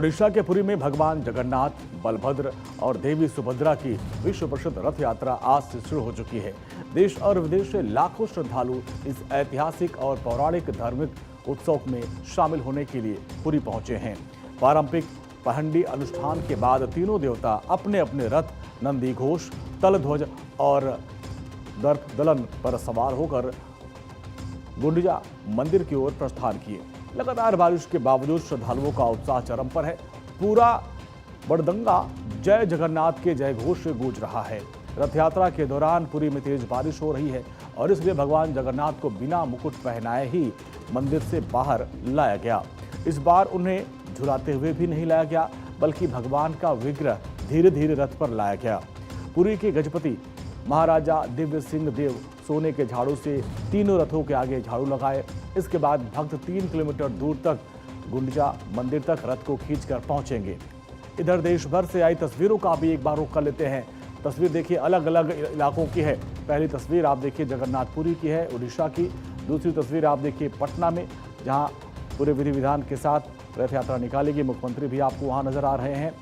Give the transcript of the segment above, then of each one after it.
उड़ीसा के पुरी में भगवान जगन्नाथ, बलभद्र और देवी सुभद्रा की विश्व प्रसिद्ध रथ यात्रा आज से शुरू हो चुकी है। देश और विदेश से लाखों श्रद्धालु इस ऐतिहासिक और पौराणिक धार्मिक उत्सव में शामिल होने के लिए पुरी पहुंचे हैं। पारंपरिक पहंडी अनुष्ठान के बाद तीनों देवता अपने अपने रथ, नंदी घोष, तलध्वज और दर्प दलन पर सवार होकर गुंडिचा मंदिर की ओर प्रस्थान किए। लगातार बारिश के बावजूद श्रद्धालुओं का उत्साह चरम पर है। पूरा बड़दंगा जय जगन्नाथ के जय घोष से गूंज रहा है। रथ यात्रा के दौरान पुरी में तेज बारिश हो रही है और इसलिए भगवान जगन्नाथ को बिना मुकुट पहनाए ही मंदिर से बाहर लाया गया। इस बार उन्हें झुलाते हुए भी नहीं लाया गया, बल्कि भगवान का विग्रह धीरे धीरे रथ पर लाया गया। पुरी के गजपति महाराजा दिव्य सिंह देव सोने के झाड़ू से तीनों रथों के आगे झाड़ू लगाए। इसके बाद भक्त 3 किलोमीटर दूर तक गुंडिचा मंदिर तक रथ को खींचकर पहुंचेंगे। इधर देश भर से आई तस्वीरों का भी एक बार रुख कर लेते हैं। तस्वीर देखिए अलग अलग इलाकों की है। पहली तस्वीर आप देखिए जगन्नाथपुरी की है, उड़ीसा की। दूसरी तस्वीर आप देखिए पटना में, जहां पूरे विधि विधान के साथ रथ यात्रा निकालेगी। मुख्यमंत्री भी आपको वहां नजर आ रहे हैं।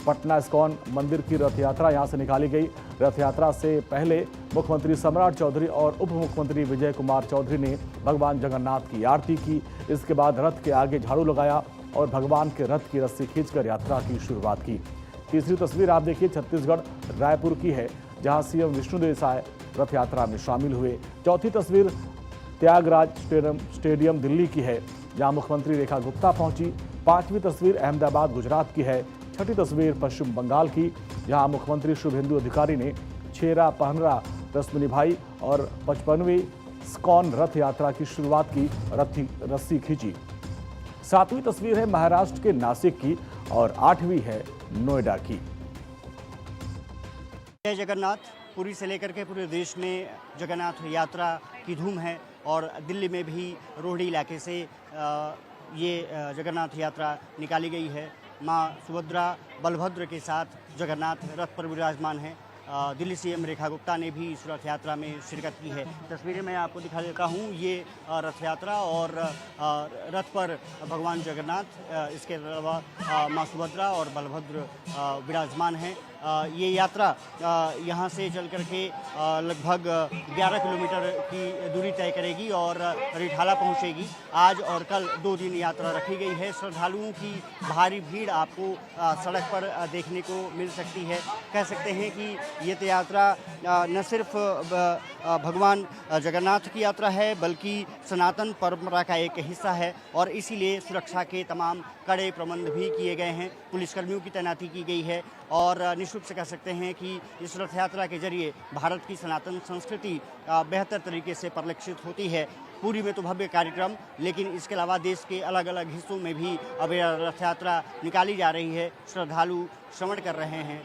पटना इस्कॉन मंदिर की रथ यात्रा यहां से निकाली गई। रथ यात्रा से पहले मुख्यमंत्री सम्राट चौधरी और उप मुख्यमंत्री विजय कुमार चौधरी ने भगवान जगन्नाथ की आरती की। इसके बाद रथ के आगे झाड़ू लगाया और भगवान के रथ की रस्सी खींचकर यात्रा की शुरुआत की। तीसरी तस्वीर आप देखिए छत्तीसगढ़ रायपुर की है, जहां सीएम विष्णुदेव साय रथ यात्रा में शामिल हुए। चौथी तस्वीर त्यागराज स्टेडियम दिल्ली की है, जहां मुख्यमंत्री रेखा गुप्ता पहुंची। पांचवी तस्वीर अहमदाबाद गुजरात की है। छठी तस्वीर पश्चिम बंगाल की, जहां मुख्यमंत्री शुभेंदु अधिकारी ने छेरा पहनरा रस्म निभाई और 55वीं स्कॉन रथ यात्रा की शुरुआत की, रस्सी खींची। सातवीं तस्वीर है महाराष्ट्र के नासिक की और 8वीं है नोएडा की। जय जगन्नाथ। पुरी से लेकर के पूरे देश में जगन्नाथ यात्रा की धूम है और दिल्ली में भी रोहड़ी इलाके से ये जगन्नाथ यात्रा निकाली गई है। मां सुभद्रा बलभद्र के साथ जगन्नाथ रथ पर विराजमान है। दिल्ली सीएम रेखा गुप्ता ने भी इस रथ यात्रा में शिरकत की है। तस्वीरें मैं आपको दिखा देता हूँ। ये रथ यात्रा और रथ पर भगवान जगन्नाथ, इसके अलावा मां सुभद्रा और बलभद्र विराजमान हैं। ये यात्रा यहाँ से चल करके लगभग 11 किलोमीटर की दूरी तय करेगी और रिठाला पहुँचेगी। आज और कल 2 दिन यात्रा रखी गई है। श्रद्धालुओं की भारी भीड़ आपको सड़क पर देखने को मिल सकती है। कह सकते हैं कि ये यात्रा न सिर्फ भगवान जगन्नाथ की यात्रा है, बल्कि सनातन परंपरा का एक हिस्सा है और इसीलिए सुरक्षा के तमाम कड़े प्रबंध भी किए गए हैं। पुलिसकर्मियों की तैनाती की गई है और निश्चित रूप से कह सकते हैं कि इस रथ यात्रा के जरिए भारत की सनातन संस्कृति बेहतर तरीके से परिलक्षित होती है। पूरी में तो भव्य कार्यक्रम, लेकिन इसके अलावा देश के अलग अलग हिस्सों में भी अब यह रथ यात्रा निकाली जा रही है। श्रद्धालु श्रवण कर रहे हैं।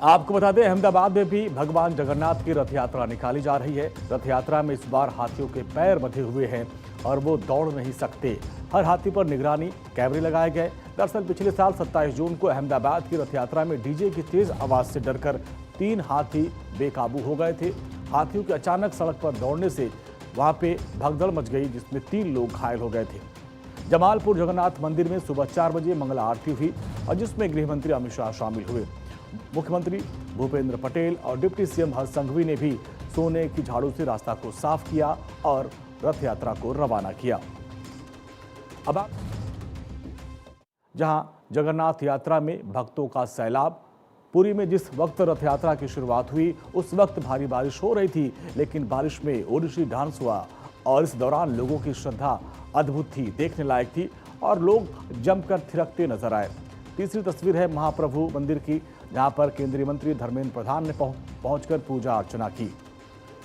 आपको बता दें अहमदाबाद में भी भगवान जगन्नाथ की रथ यात्रा निकाली जा रही है। रथ यात्रा में इस बार हाथियों के पैर बंधे हुए हैं और वो दौड़ नहीं सकते। हर हाथी पर निगरानी कैमरे लगाए गए। दरअसल पिछले साल 27 जून को अहमदाबाद की रथ यात्रा में डीजे की तेज आवाज से डरकर 3 हाथी बेकाबू हो गए थे। हाथियों के अचानक सड़क पर दौड़ने से वहां पे भगदड़ मच गई, जिसमें 3 लोग घायल हो गए थे। जमालपुर जगन्नाथ मंदिर में सुबह 4 बजे मंगला आरती हुई और जिसमें गृह मंत्री अमित शाह शामिल हुए। मुख्यमंत्री भूपेंद्र पटेल और डिप्टी सीएम हर्ष संघवी ने भी सोने की झाड़ू से रास्ता को साफ किया और रथ यात्रा को रवाना किया। अब जहां जगन्नाथ यात्रा में भक्तों का सैलाब, पुरी में जिस वक्त रथ यात्रा की शुरुआत हुई उस वक्त भारी बारिश हो रही थी, लेकिन बारिश में ओडिसी डांस हुआ और इस दौरान लोगों की श्रद्धा अद्भुत थी, देखने लायक थी और लोग जमकर थिरकते नजर आए। तीसरी तस्वीर है महाप्रभु मंदिर की, जहां पर केंद्रीय मंत्री धर्मेंद्र प्रधान ने पहुंचकर पूजा अर्चना की।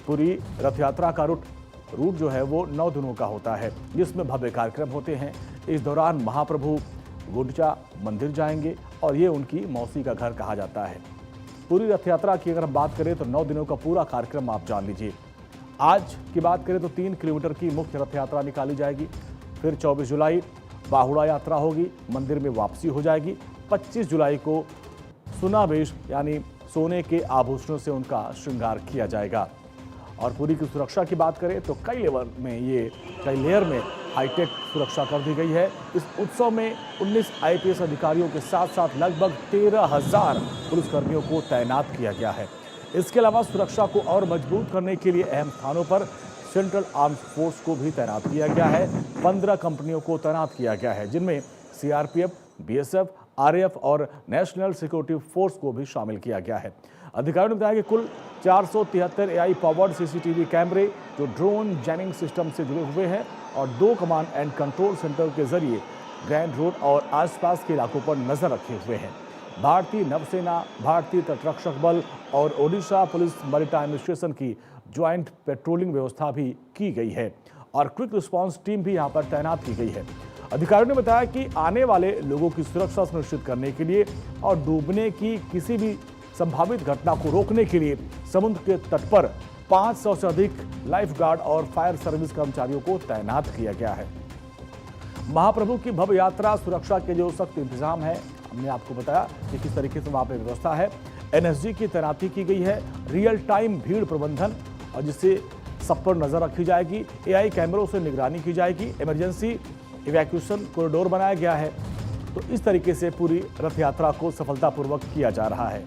पूरी रथ यात्रा का रूट जो है वो 9 दिनों का होता है, जिसमें भव्य कार्यक्रम होते हैं। इस दौरान महाप्रभु गुंडिचा मंदिर जाएंगे और ये उनकी मौसी का घर कहा जाता है। पूरी रथ यात्रा की अगर हम बात करें तो 9 दिनों का पूरा कार्यक्रम आप जान लीजिए। आज की बात करें तो 3 किलोमीटर की मुख्य रथ यात्रा निकाली जाएगी। फिर 24 जुलाई बाहुड़ा यात्रा होगी, मंदिर में वापसी हो जाएगी। 25 जुलाई को सुनावेश यानी सोने के आभूषणों से उनका श्रृंगार किया जाएगा। और पूरी की सुरक्षा की बात करें तो कई लेयर में हाईटेक सुरक्षा कर दी गई है। इस उत्सव में 19 आईपीएस अधिकारियों के साथ साथ लगभग 13,000 पुलिसकर्मियों को तैनात किया गया है। इसके अलावा सुरक्षा को और मजबूत करने के लिए अहम स्थानों पर सेंट्रल आर्म्ड फोर्स को भी तैनात किया गया है। 15 कंपनियों को तैनात किया गया है, जिनमें सीआरपीएफ, बीएसएफ, आरएएफ और नेशनल सिक्योरिटी फोर्स को भी शामिल किया गया है। अधिकारियों ने बताया कि कुल 473 एआई पावर्ड सीसीटीवी कैमरे जो ड्रोन जैमिंग सिस्टम से जुड़े हुए हैं और 2 कमांड एंड कंट्रोल सेंटर के जरिए ग्रैंड रोड और आसपास के इलाकों पर नजर रखे हुए हैं। भारतीय नौसेना, भारतीय तटरक्षक बल और ओडिशा पुलिस मैरीटाइम एडमिनिस्ट्रेशन की ज्वाइंट पेट्रोलिंग व्यवस्था भी की गई है और क्विक रिस्पांस टीम भी यहां पर तैनात की गई है। अधिकारियों ने बताया कि आने वाले लोगों की सुरक्षा सुनिश्चित करने के लिए और डूबने की किसी भी संभावित घटना को रोकने के लिए समुद्र के तट पर 500 से अधिक लाइफ गार्ड और फायर सर्विस कर्मचारियों को तैनात किया गया है। महाप्रभु की भव्य यात्रा सुरक्षा के जो सख्त इंतजाम है, हमने आपको बताया कि किस तरीके से वहां पर व्यवस्था है। एनएसजी की तैनाती की गई है, रियल टाइम भीड़ प्रबंधन और जिससे सब पर नजर रखी जाएगी। एआई कैमरों से निगरानी की जाएगी। इमरजेंसी इवैक्यूएशन कॉरिडोर बनाया गया है। तो इस तरीके से पूरी रथ यात्रा को सफलतापूर्वक किया जा रहा है।